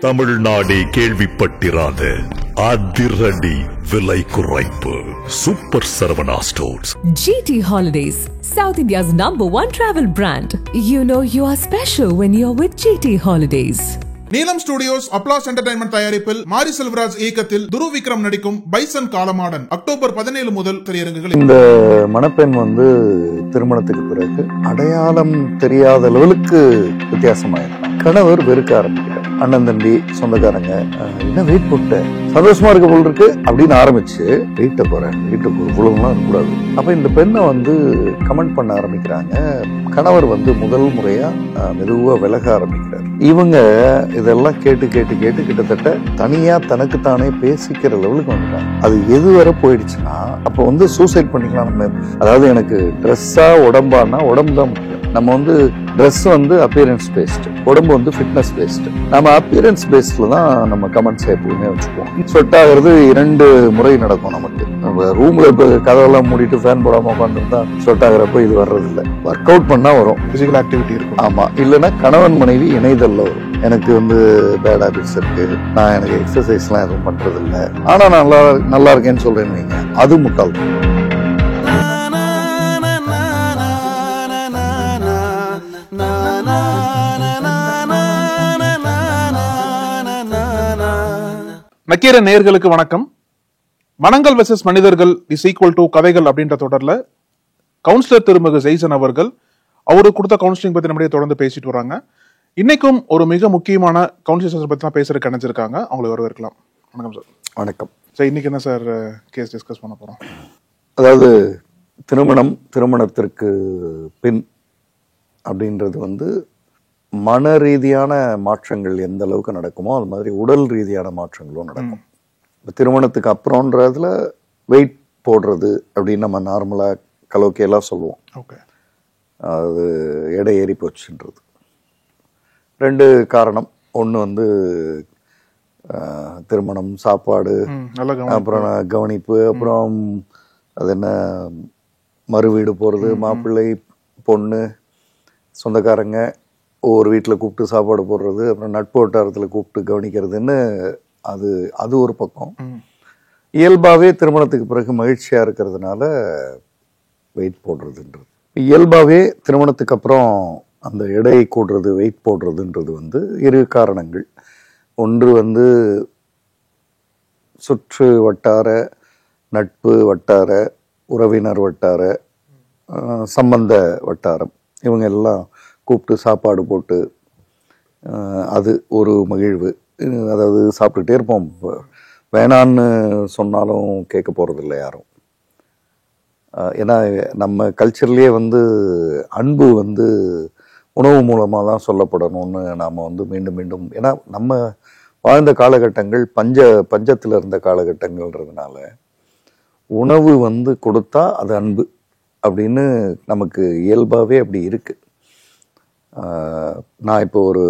தமிழ்நாடே கேள்விப்பட்டிராத அதிரடி விலை குறைப்பு super Saravana stores. GT Holidays, South India's #1 travel brand. You know you are special when you're with GT Holidays. நீலம் studios applause entertainment தயாரிப்பில் மாரி செல்வராஜ் இயக்கத்தில் துருவ் விக்ரம் நடிக்கும் பைசன் காலமாடன் அக்டோபர் 17 முதல் திரையரங்குகளில். இந்த மணப்பெண் திருமணத்துக்கு பிறகு அடையாளம் தெரியாத லெவலுக்கு வித்தியாசமாயிருந்தாங்க. கணவர் வெறுக்க ஆரம்பிக்கிறார். அண்ணன் தம்பி சொந்தக்காரங்க என்ன வெயிட் போட்ட சந்தோஷமா இருக்க போல் இருக்கு அப்படின்னு ஆரம்பிச்சு வெயிட்ட போறேன் வீட்டுக்கு இவ்வளவுலாம் இருக்கக்கூடாது. அப்ப இந்த பெண்ணை கமெண்ட் பண்ண ஆரம்பிக்கிறாங்க. கணவர் முதல் முறையா மெதுவா விலக ஆரம்பிக்கிறார். இவங்க இதெல்லாம் கேட்டு கேட்டு கேட்டு கிட்டத்தட்ட தனியா தனக்குத்தானே பேசிக்கிற லெவலுக்கு வந்துட்டாங்க. அது எது வரை போயிடுச்சுன்னா அப்ப சூசைட் பண்ணிக்கலாம். நம்ம அதாவது எனக்கு ட்ரெஸ்ஸா உடம்பானா உடம்பு தான் முக்கியம். நம்ம ட்ரெஸ் அப்பியரன்ஸ் பேஸ்ட், உடம்பு ஃபிட்னஸ் பேஸ்ட். நம்ம அப்பியரன்ஸ் பேஸ்ட்ல தான் நம்ம கமெண்ட்ஸ் எப்பவுமே வச்சுக்குவோம். ஸ்வெட் ஆகிறது 2 முறை நடக்கும். நமக்கு ரூம்ல கதவெல்லாம் மூடிட்டு ஃபேன் போடாம உட்காந்துருந்தா ஸ்வெட் ஆகிறப்ப இது வர்றது இல்லை. ஒர்க் அவுட் பண்ணா வரும், பிசிக்கல் ஆக்டிவிட்டி இருக்கும். ஆமா, இல்லைன்னா கணவன் மனைவி இணைதல்ல வரும். எனக்கு பேட் ஹாபிட்ஸ் இருக்கு, நான் எனக்கு எக்ஸசைஸ் எல்லாம் எதுவும் பண்றது இல்லை, ஆனா நான் நல்லா இருக்கேன்னு சொல்றேன்னு வைங்க, அது முட்டாள். நக்கீர நேயர்களுக்கு வணக்கம். மனங்கள் வெர்சஸ் மனிதர்கள் இஸ் ஈக்குவல் டு கதைகள் அப்படின்ற தொடர்ல கவுன்சிலர் திருமிகு ஜெய்சன் அவர்கள் அவரு கொடுத்த கவுன்சிலிங் பத்தி நம்மளே தொடர்ந்து பேசிட்டு வராங்க. இன்னைக்கும் ஒரு மிக முக்கியமான கவுன்சிலர் பத்தி தான் பேசுறதுக்கு நினைச்சிருக்காங்க. அவங்களை வரவேற்கலாம். வணக்கம் சார். வணக்கம் சார். இன்னைக்கு என்ன சார் கேஸ் டிஸ்கஸ் பண்ண போறோம்? அதாவது திருமணத்திற்கு பின் அப்படின்றது மன ரீதியான மாற்றங்கள் எந்த அளவுக்கு நடக்குமோ அது மாதிரி உடல் ரீதியான மாற்றங்களும் நடக்கும். திருமணத்துக்கு அப்புறம்ன்றதுல வெயிட் போடுறது அப்படின்னு நம்ம நார்மலா கலோக்கியெல்லாம் சொல்லுவோம். அது எடை ஏறி போச்சுன்றது 2 காரணம். ஒன்று திருமணம், சாப்பாடு, அப்புறம் கவனிப்பு, அப்புறம் அது என்ன மறுவீடு போகிறது, மாப்பிள்ளை பொண்ணு சொந்தக்காரங்க ஒவ்வொரு வீட்டில் கூப்பிட்டு சாப்பாடு போடுறது, அப்புறம் நட்பு வட்டாரத்தில் கூப்பிட்டு கவனிக்கிறதுன்னு அது ஒரு பக்கம். இயல்பாகவே திருமணத்துக்கு பிறகு மகிழ்ச்சியாக இருக்கிறதுனால வெயிட் போடுறதுன்றது. இயல்பாகவே திருமணத்துக்கு அப்புறம் அந்த எடையை கூடுறது, வெயிட் போடுறதுன்றது 2 காரணங்கள். ஒன்று சுற்று வட்டார, நட்பு வட்டார, உறவினர் வட்டார, சம்பந்த வட்டாரம், இவங்க எல்லாம் கூப்பிட்டு சாப்பாடு போட்டு அது ஒரு மகிழ்வு. அதாவது சாப்பிட்டுட்டே இருப்போம், வேணான்னு சொன்னாலும் கேட்க போகிறதில்ல யாரும். ஏன்னா நம்ம கல்ச்சர்லேயே அன்பு உணவு மூலமாக தான் சொல்லப்படணும்னு நாம் மீண்டும் மீண்டும், ஏன்னா நம்ம வாழ்ந்த காலகட்டங்கள் பஞ்சத்தில் இருந்த காலகட்டங்கள்ன்றதுனால உணவு கொடுத்தா அது அன்பு அப்படின்னு நமக்கு இயல்பாகவே அப்படி இருக்குது. நான் இப்போ ஒரு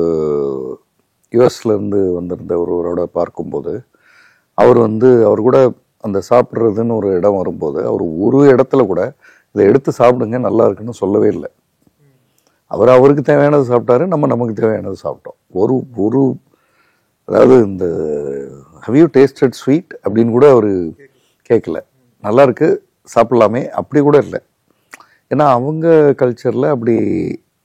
யுஎஸ்லேருந்து வந்திருந்த ஒருவரோட பார்க்கும்போது அவர் கூட அந்த சாப்பிட்றதுன்னு ஒரு இடம் வரும்போது அவர் ஒரு இடத்துல கூட இதை எடுத்து சாப்பிடுங்க நல்லா இருக்குன்னு சொல்லவே இல்லை. அவருக்கு தேவையானது சாப்பிட்டாரு, நமக்கு தேவையானது சாப்பிட்டோம். ஒரு அதாவது இந்த ஹவ் யூ டேஸ்டட் ஸ்வீட் அப்படின்னு கூட அவர் கேட்கல. நல்லா இருக்கு சாப்பிடலாமே அப்படி கூட இல்லை. ஏன்னா அவங்க கல்ச்சரில் அப்படி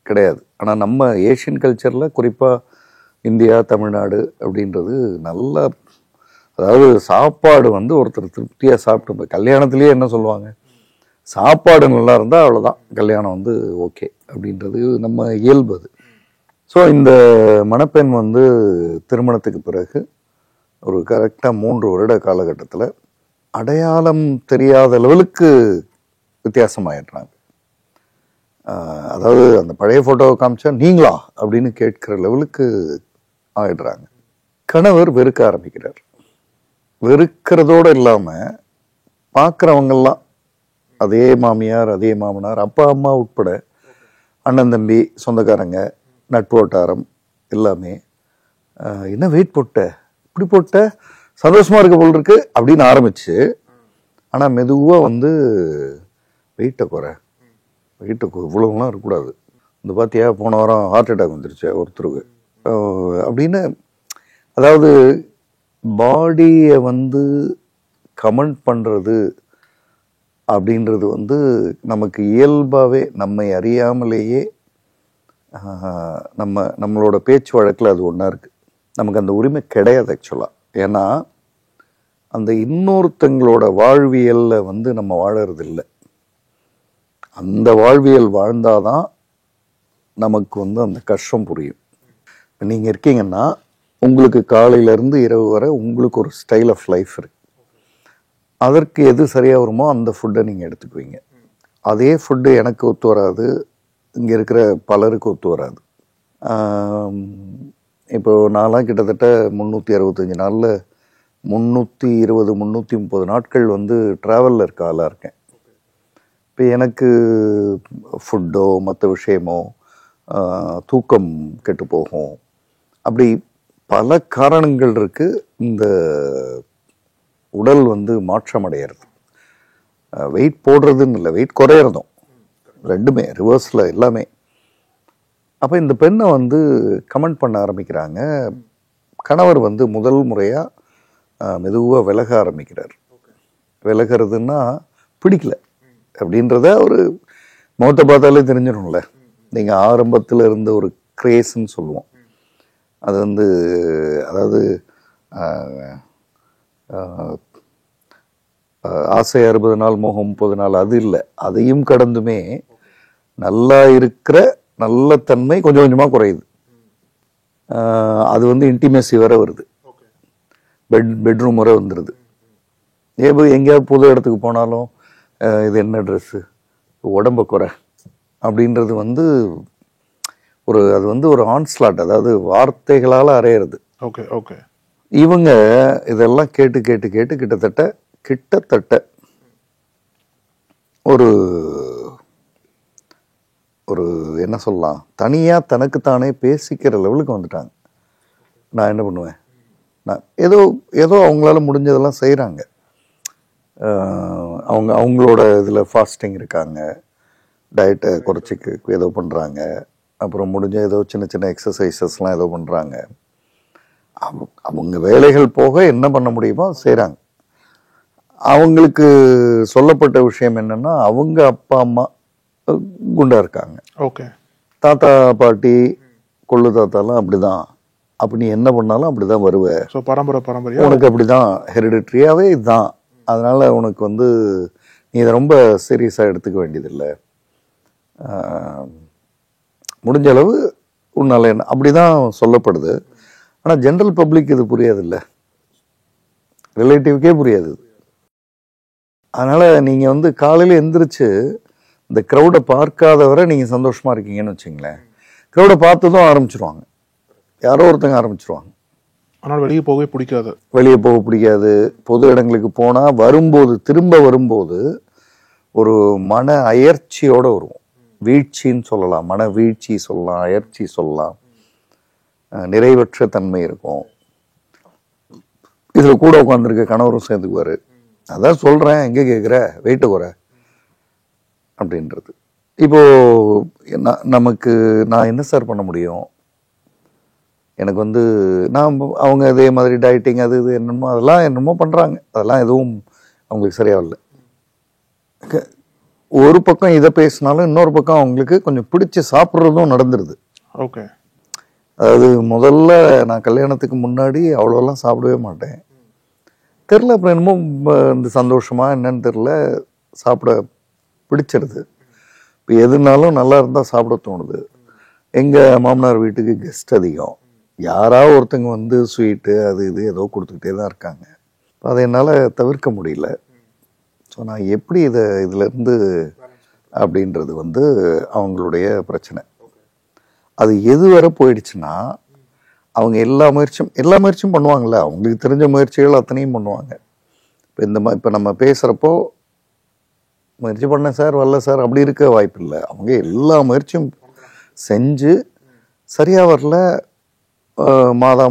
கிடையாது. ஆனால் நம்ம ஏஷியன் கல்ச்சரில் குறிப்பாக இந்தியா, தமிழ்நாடு அப்படின்றது நல்லா, அதாவது சாப்பாடு ஒருத்தர் திருப்தியாக சாப்பிட்டு, கல்யாணத்துலேயே என்ன சொல்லுவாங்க, சாப்பாடு நல்லா இருந்தால் அவ்வளோதான் கல்யாணம் ஓகே அப்படின்றது நம்ம இயல்பு. அது ஸோ இந்த மணப்பெண் திருமணத்துக்கு பிறகு ஒரு கரெக்டாக 3 வருட காலகட்டத்தில் அடையாளம் தெரியாத லெவலுக்கு வித்தியாசமாயிடுறாங்க. அதாவது அந்த பழைய ஃபோட்டோவை காமிச்சா நீங்களா அப்படின்னு கேட்கிற லெவலுக்கு ஆயிடுறாங்க. கணவர் வெறுக்க ஆரம்பிக்கிறார். வெறுக்கிறதோடு இல்லாமல் பார்க்குறவங்கெல்லாம், அதே மாமியார், அதே மாமனார், அப்பா அம்மா உட்பட அண்ணன் தம்பி சொந்தக்காரங்க, நட்பு வட்டாரம் எல்லாமே என்ன வெயிட் போட்ட, இப்படி போட்ட சந்தோஷமா இருக்க போல் இருக்கு அப்படின்னு ஆரம்பிச்சு, ஆனால் மெதுவாக வெயிட்டை குறை, வெயிட்டுக்கு இவ்வளவுலாம் இருக்கக்கூடாது, பார்த்தியா போன வாரம் ஹார்ட் அட்டாக் வந்துருச்சு ஒருத்தருக்கு அப்படின்னு அதாவது பாடியை வந்து கமெண்ட் பண்ணுறது அப்படின்றது வந்து நமக்கு இயல்பாகவே நம்மை அறியாமலேயே நம்மளோட பேச்சு வழக்கில் அது ஒன்றா இருக்குது. நமக்கு அந்த உரிமை கிடையாது ஆக்சுவலாக. ஏன்னா அந்த இன்னொருத்தங்களோட வாழ்வியலில் வந்து நம்ம வாழறது இல்லை. அந்த வாழ்வியல் வாழ்ந்தாதான் நமக்கு வந்து அந்த கஷ்டம் புரியும். நீங்கள் இருக்கீங்கன்னா உங்களுக்கு காலையிலேருந்து இரவு வரை உங்களுக்கு ஒரு ஸ்டைல் ஆஃப் லைஃப் இருக்கு. அதற்கு எது சரியாக வருமோ அந்த ஃபுட்டை நீங்கள் எடுத்துக்குவீங்க. அதே ஃபுட்டு எனக்கு ஒத்து வராது, இங்கே இருக்கிற பலருக்கு ஒத்து வராது. இப்போ நான்லாம் கிட்டத்தட்ட 365 நாளில் 320 330 நாட்கள் வந்து ட்ராவலில் இருக்க ஆளாக இருக்கேன். இப்போ எனக்கு ஃபுட்டோ மற்ற விஷயமோ தூக்கம் கெட்டு போகும், அப்படி பல காரணங்கள் இருக்குது. இந்த உடல் வந்து மாற்றம் அடையிறது, வெயிட் போடுறதுன்னு இல்லை, வெயிட் குறையிறதும், ரெண்டுமே ரிவர்ஸில் எல்லாமே. அப்போ இந்த பெண்ணை வந்து கமெண்ட் பண்ண ஆரம்பிக்கிறாங்க. கணவர் வந்து முதல் முறையாக மெதுவாக விலக ஆரம்பிக்கிறார். விலகிறதுன்னா பிடிக்கல அப்படின்றத ஒரு முகத்தை பார்த்தாலே தெரிஞ்சிடும்ல. நீங்கள் ஆரம்பத்தில் இருந்த ஒரு கிரேஸ்ன்னு சொல்லுவோம், அது வந்து அதாவது ஆசை 60 நாள் மோகம் 30 நாள் அது இல்லை. அதையும் கடந்துமே நல்லா இருக்கிற நல்ல தன்மை கொஞ்சம் கொஞ்சமாக குறையுது. அது வந்து இன்டிமேசி வர வருது, பெட்ரூம் வரை வந்துடுது. எங்கேயாவது புது இடத்துக்கு போனாலும் இது என்ன ட்ரெஸ்ஸு, உடம்ப குறை அப்படின்றது வந்து அது வந்து ஒரு ஆன்ஸ்லாட், அதாவது வார்த்தைகளால் அறையிறது. Okay okay. இவங்க இதெல்லாம் கேட்டு கேட்டு கேட்டு கிட்டத்தட்ட ஒரு ஒரு என்ன சொல்லலாம், தனியாக தனக்குத்தானே பேசிக்கிற லெவலுக்கு வந்துட்டாங்க. நான் என்ன பண்ணுவேன், நான் ஏதோ அவங்களால முடிஞ்சதெல்லாம் செய்கிறாங்க. அவங்களோட இதில் ஃபாஸ்டிங் இருக்காங்க, டயட்டை குறைச்சிக்கு ஏதோ பண்ணுறாங்க, அப்புறம் முடிஞ்ச ஏதோ சின்ன சின்ன எக்ஸசைசஸ்லாம் ஏதோ பண்ணுறாங்க. அவங்க வேலைகள் போக என்ன பண்ண முடியுமோ செய்கிறாங்க. அவங்களுக்கு சொல்லப்பட்ட விஷயம் என்னன்னா, அவங்க அப்பா அம்மா குண்டா இருக்காங்க, ஓகே, தாத்தா பாட்டி கொள்ளு தாத்தாலாம் அப்படிதான், அப்படி நீ என்ன பண்ணாலும் அப்படிதான் வருவ, பரம்பரை உனக்கு அப்படிதான் ஹெரிடிட்ரியாவே இதுதான், அதனால உனக்கு வந்து நீ இதை ரொம்ப சீரியஸா எடுத்துக்க வேண்டியதில்லை, முடிஞ்ச அளவு உன்னால என்ன, அப்படிதான் சொல்லப்படுது. ஆனா ஜென்ரல் பப்ளிக் இது புரியாது இல்லை, ரிலேட்டிவ்க்கே புரியாது. அதனால நீங்க வந்து காலையில எந்திரிச்சு இந்த க்ரௌடை பார்க்காதவரை நீங்க சந்தோஷமா இருக்கீங்கன்னு வச்சுங்களேன், க்ரௌடை பார்த்ததும் ஆரம்பிச்சிருவாங்க, யாரோ ஒருத்தங்க ஆரம்பிச்சிருவாங்க. ஆனால் வெளியே போக பிடிக்காது. பொது இடங்களுக்கு போனா திரும்ப வரும்போது ஒரு மன அயற்சியோட வருவோம். வீழ்ச்சின்னு சொல்லலாம், மன வீழ்ச்சி சொல்லலாம், அயற்சி சொல்லலாம், நிறைவற்ற தன்மை இருக்கும். இதுல கூட உட்காந்துருக்க கணவரும் சேர்ந்துக்குவாரு. அதான் சொல்றேன், எங்க கேட்குற, வெயிட்டு குறை அப்படின்றது. இப்போ நமக்கு நான் என்ன சார் பண்ண முடியும், எனக்கு வந்து அவங்க அதே மாதிரி டயட்டிங் அது இது அதெல்லாம் என்னமோ பண்றாங்க, அதெல்லாம் எதுவும் அவங்களுக்கு சரியாகல. ஒரு பக்கம் இதை பேசினாலும் இன்னொரு பக்கம் அவங்களுக்கு கொஞ்சம் பிடிச்சி சாப்பிட்றதும் நடந்துருது. ஓகே. அதாவது முதல்ல நான் கல்யாணத்துக்கு முன்னாடி அவ்வளோலாம் சாப்பிடவே மாட்டேன், தெரில, அப்புறம் என்னமோ இந்த சந்தோஷமா என்னன்னு தெரில, சாப்பிட பிடிச்சிருது. இப்போ எதுனாலும் நல்லா இருந்தால் சாப்பிட தோணுது. எங்கள் மாமனார் வீட்டுக்கு கெஸ்ட் அதிகம், யாராவது ஒருத்தங்க வந்து ஸ்வீட்டு அது இது ஏதோ கொடுத்துக்கிட்டே தான் இருக்காங்க. அதை என்னால் தவிர்க்க முடியல. ஸோ நான் எப்படி இதிலேருந்து அப்படின்றது வந்து அவங்களுடைய பிரச்சனை. அது எது வரை போயிடுச்சுன்னா, அவங்க எல்லா முயற்சியும் பண்ணுவாங்கள்ல, அவங்களுக்கு தெரிஞ்ச முயற்சிகள் அத்தனையும் பண்ணுவாங்க. இப்போ நம்ம பேசுகிறப்போ முயற்சி பண்ணேன் சார், வரல சார், அப்படி இருக்க வாய்ப்பு இல்லை. அவங்க எல்லா முயற்சியும் செஞ்சு சரியாக வரல,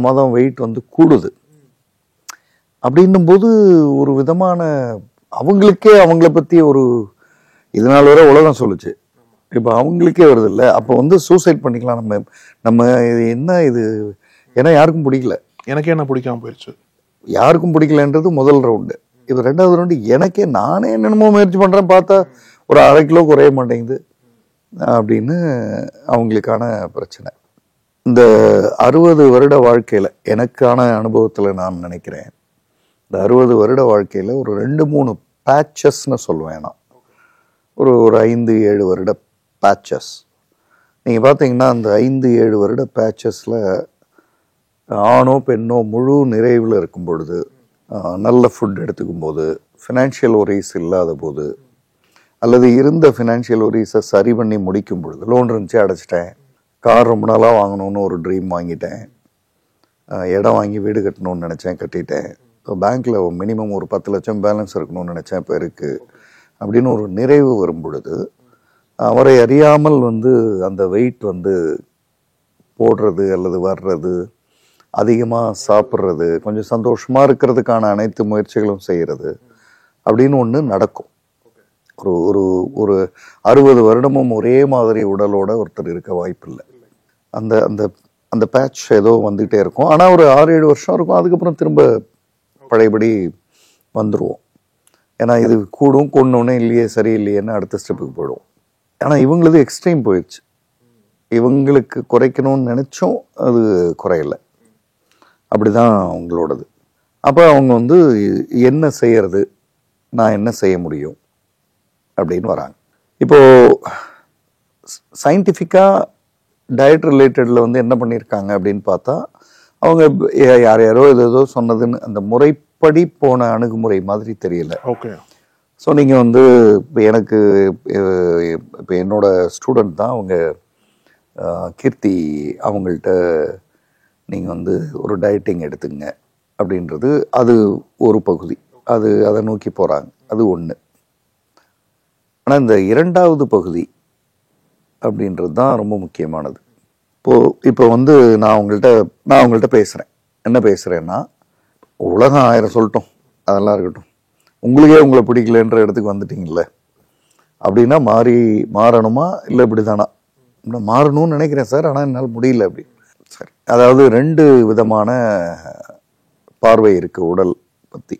மாதம் வெயிட் வந்து கூடுது. அப்படின்னும் போது ஒரு விதமான அவங்களுக்கே அவங்கள பற்றி ஒரு இதனால வர உலகம் சொல்லுச்சு, இப்போ அவங்களுக்கே வருது இல்லை. அப்போ வந்து சூசைட் பண்ணிக்கலாம் நம்ம இது என்ன இது, ஏன்னா யாருக்கும் பிடிக்கல. எனக்கே என்ன பிடிக்காம போயிடுச்சு. யாருக்கும் பிடிக்கலன்றது முதல் ரவுண்டு. இப்போ 2வது ரவுண்டு எனக்கே நானே என்னென்னமோ முயற்சி பண்ணுறேன், பார்த்தா ஒரு 1/2 கிலோ குறைய மாட்டேங்குது அப்படின்னு அவங்களுக்கான பிரச்சனை. இந்த 60 வருட வாழ்க்கையில் எனக்கான அனுபவத்தில் நான் நினைக்கிறேன், இந்த 60 வருட வாழ்க்கையில் ஒரு 2-3 பேச்சஸ்ன்னு சொல்லுவேன் நான். ஒரு 5-7 வருட பேச்சஸ். நீங்கள் பார்த்தீங்கன்னா அந்த 5-7 வருட பேச்சஸில் ஆணோ பெண்ணோ முழு நிறைவில் இருக்கும் பொழுது, நல்ல ஃபுட் எடுத்துக்கும் போது, ஃபினான்ஷியல் ஒரீஸ் இல்லாத போது, அல்லது இருந்த ஃபினான்ஷியல் ஒரீஸை சரி பண்ணி முடிக்கும் பொழுது, லோன் இருந்துச்சு அடைச்சிட்டேன், கார் ரொம்ப நாளாக வாங்கணும்னு ஒரு ட்ரீம் வாங்கிட்டேன், இடம் வாங்கி வீடு கட்டணும்னு நினச்சேன், கட்டிட்டேன், இப்போ பேங்க்கில் மினிமம் ஒரு 10 லட்சம் பேலன்ஸ் இருக்கணும்னு நினச்சேன், இப்போ இருக்குது அப்படின்னு ஒரு நிறைவு வரும் பொழுது, அவரை அறியாமல் அந்த வெயிட் போடுறது அல்லது வர்றது, அதிகமாக சாப்பிட்றது, கொஞ்சம் சந்தோஷமாக இருக்கிறதுக்கான அனைத்து முயற்சிகளும் செய்கிறது அப்படின்னு ஒன்று நடக்கும். ஒரு ஒரு 60 வருடமும் ஒரே மாதிரி உடலோட ஒருத்தர் இருக்க வாய்ப்பில்லை. அந்த அந்த அந்த பேட்ச் ஏதோ வந்துகிட்டே இருக்கும். ஆனால் ஒரு 6-7 வருஷம் இருக்கும், அதுக்கப்புறம் திரும்ப பழையபடி வந்துடுவோம். ஏன்னா இது கூடும், கொண்டோன்னே இல்லையே சரியில்லையேன்னு அடுத்த ஸ்டெப்புக்கு போயிடுவோம். ஆனால் இவங்களது எக்ஸ்ட்ரீம் போயிடுச்சு. இவங்களுக்கு குறைக்கணும்னு நினச்சோம், அது குறையலை. அப்படிதான் அவங்களோடது. அப்போ அவங்க என்ன செய்யறது, நான் என்ன செய்ய முடியும் அப்படின்னு வராங்க. இப்போது சயின்டிஃபிக்காக டயட் ரிலேட்டடில் என்ன பண்ணியிருக்காங்க அப்படின்னு பார்த்தா, அவங்க யாரோ ஏதோ சொன்னதுன்னு அந்த முறைப்படி போன அணுகுமுறை மாதிரி தெரியல. ஓகே. ஸோ நீங்கள் இப்போ எனக்கு இப்போ என்னோட ஸ்டூடெண்ட் தான் அவங்க, கீர்த்தி, அவங்கள்ட்ட நீங்கள் ஒரு டயட்டிங் எடுத்துங்க அப்படின்றது அது ஒரு பகுதி, அதை நோக்கி போகிறாங்க, அது ஒன்று. ஆனால் இந்த 2வது பகுதி அப்படின்றது தான் ரொம்ப முக்கியமானது. இப்போ நான் அவங்கள்ட்ட பேசுகிறேன். என்ன பேசுகிறேன்னா, உலகம் 1000 சொல்லட்டும், அதெல்லாம் இருக்கட்டும், உங்களுக்கே உங்களை பிடிக்கலன்ற இடத்துக்கு வந்துட்டீங்கல்ல, அப்படின்னா மாறணுமா இல்லை இப்படி தானா? மாறணும்னு நினைக்கிறேன் சார், ஆனால் என்னால் முடியல அப்படி. சரி, அதாவது 2 விதமான பார்வை இருக்குது உடல் பற்றி.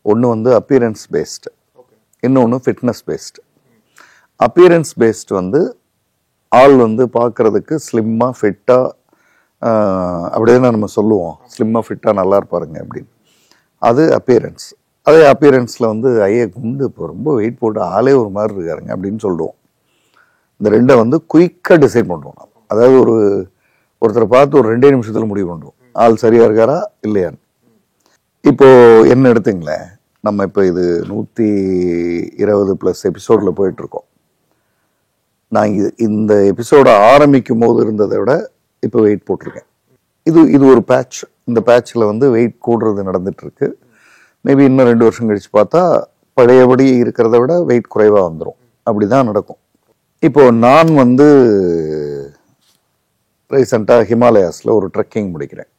ஒன்று அப்பியரன்ஸ் பேஸ்டு, இன்னொன்று ஃபிட்னஸ் பேஸ்டு. அப்பியரன்ஸ் பேஸ்டு ஆள் பார்க்கறதுக்கு ஸ்லிம்மாக ஃபிட்டாக, அப்படியே நம்ம சொல்லுவோம், ஸ்லிம்மாக ஃபிட்டாக நல்லா இருப்பாருங்க அப்படின்னு. அது அப்பியரன்ஸ். அதே அப்பியரன்ஸில் ஐயா குண்டு இப்போ ரொம்ப வெயிட் போட்டு ஆளே ஒரு மாதிரி இருக்காருங்க அப்படின்னு சொல்லுவோம். இந்த 2 குயிக்காக டிசைட் பண்ணுவோம். அதாவது ஒருத்தரை பார்த்து ஒரு 2 நிமிஷத்தில் முடிவு பண்ணுவோம், ஆள் சரியா இருக்காரா இல்லையான்னு. இப்போ என்ன எடுத்துங்களேன், நம்ம இப்போ இது 120+ எபிசோடில் போயிட்டுருக்கோம். நான் இந்த எபிசோடை ஆரம்பிக்கும் போது இருந்ததை விட இப்போ வெயிட் போட்டிருக்கேன். இது ஒரு பேட்ச். இந்த பேட்சில் வெயிட் கூடுறது நடந்துட்டுருக்கு. மேபி இன்னும் 2 வருஷம் கழித்து பார்த்தா பழையபடி இருக்கிறத விட வெயிட் குறைவாக வந்துடும். அப்படி தான் நடக்கும். இப்போ நான் ரீசெண்டாக ஹிமாலயாஸில் ஒரு ட்ரெக்கிங் முடிக்கிறேன்.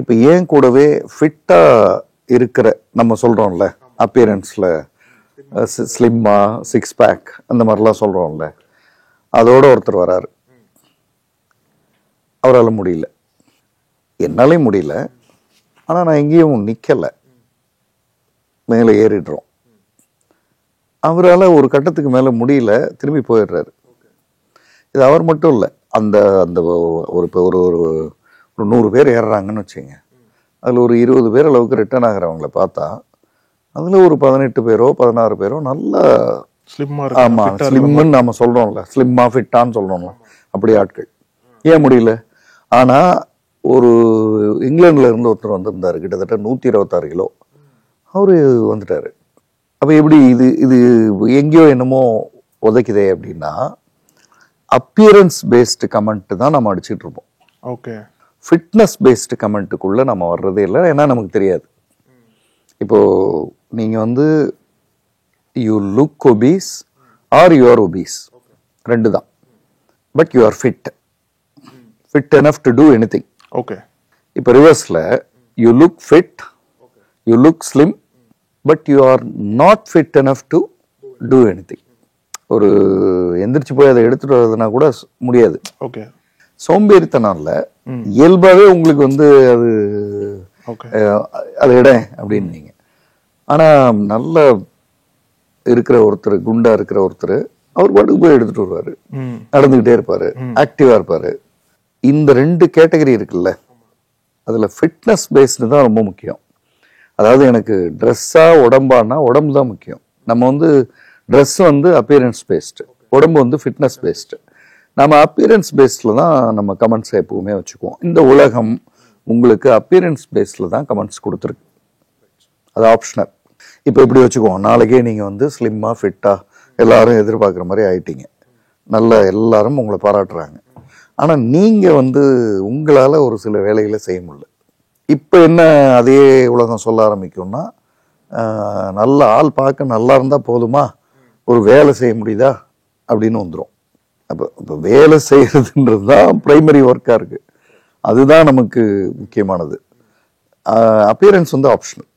இப்போ ஏன் கூடவே ஃபிட்டாக இருக்கிற, நம்ம சொல்கிறோம்ல அப்பியரன்ஸில் ஸ்லிம்மா 6 பேக் அந்த மாதிரிலாம் சொல்கிறோம்ல, அதோட ஒருத்தர் வராரு. அவரால் முடியல, என்னாலையும் முடியல. ஆனால் நான் எங்கேயும் நிற்கலை, மேலே ஏறிடுறோம். அவரால் ஒரு கட்டத்துக்கு மேலே முடியல, திரும்பி போயிடுறாரு. இது அவர் மட்டும் இல்லை, அந்த அந்த ஒரு 100 பேர் ஏறுறாங்கன்னு வச்சுங்க, அதில் ஒரு 20 பேர் அளவுக்கு ரிட்டர்ன் ஆகிறவங்கள பார்த்தா அதில் ஒரு 18 பேரோ 16 பேரோ நல்லா ஸ்லிம்மா, ஆமாம் ஸ்லிம்முன்னு நம்ம சொல்கிறோம்ல, ஸ்லிம்மா ஃபிட்டான்னு சொல்கிறோம்ல, அப்படி ஆட்கள். ஏன் முடியல? ஆனால் ஒரு இங்கிலாண்டில் இருந்து ஒருத்தர் வந்திருந்தார், கிட்டத்தட்ட 126 கிலோ, அவர் வந்துட்டார். அப்போ எப்படி இது எங்கேயோ என்னமோ உதைக்குதே அப்படின்னா, அப்பியரன்ஸ் பேஸ்டு கமெண்ட் தான் நம்ம அடிச்சுட்டு இருப்போம். ஓகே. ஃபிட்னஸ் பேஸ்டு கமெண்ட்டுக்குள்ளே நம்ம வர்றதே இல்லை, ஏன்னா நமக்கு தெரியாது. இப்போது நீங்கள் you look obese are you are obese, 2 தான். But you are fit enough to two anything. Okay. இப்போ ரிவர்ஸில் you look fit, you look slim, but you are not fit enough to two anything. ஒரு எந்திரிச்சு போய் அதை எடுத்துட்டு வர்றதுனா கூட முடியாது. ஓகே. சோம்பேறித்தனம் இல்ல, இயல்பாவே உங்களுக்கு வந்து அது அது இட அப்படின்னு. ஆனா நல்ல இருக்கிற ஒருத்தர், குண்டா இருக்கிற ஒருத்தர், அவர் பாட்டுக்கு போய் எடுத்துட்டு வருவாரு, நடந்துகிட்டே இருப்பாரு, ஆக்டிவா இருப்பாரு. இந்த 2 கேட்டகரி இருக்குல்ல, அதுல ஃபிட்னஸ் பேஸ்டு தான் ரொம்ப முக்கியம். அதாவது எனக்கு ட்ரெஸ்ஸா உடம்பானா உடம்பு தான் முக்கியம். நம்ம வந்து ட்ரெஸ் வந்து அப்பியரன்ஸ் பேஸ்டு, உடம்பு வந்து ஃபிட்னஸ் பேஸ்டு. நம்ம அப்பியரன்ஸ் பேஸ்டில் தான் நம்ம கமெண்ட்ஸ் எப்பவுமே வச்சுக்குவோம். இந்த உலகம் உங்களுக்கு அப்பியரன்ஸ் பேஸ்டில் தான் கமெண்ட்ஸ் கொடுத்துருக்கு, அது ஆப்ஷனல். இப்போ இப்படி வச்சுக்குவோம், நாளைக்கே நீங்கள் வந்து ஸ்லிம்மாக ஃபிட்டாக எல்லாரும் எதிர்பார்க்குற மாதிரி ஆயிட்டீங்க, நல்ல எல்லாரும் உங்களை பாராட்டுறாங்க. ஆனால் நீங்கள் வந்து உங்களால் ஒரு சில வேலைகளை செய்ய முடியல. இப்போ என்ன அதே உலகம் சொல்ல ஆரம்பிக்கும்னா, நல்ல ஆள் பார்க்க நல்லா இருந்தால் போதுமா, ஒரு வேலை செய்ய முடியுதா அப்படின்னு வந்துடும். அப்போ வேலை செய்யறதுன்றது தான் பிரைமரி ஒர்க்காக இருக்கு, அதுதான் நமக்கு முக்கியமானது. அப்பியரன்ஸ் வந்து ஆப்ஷனல்,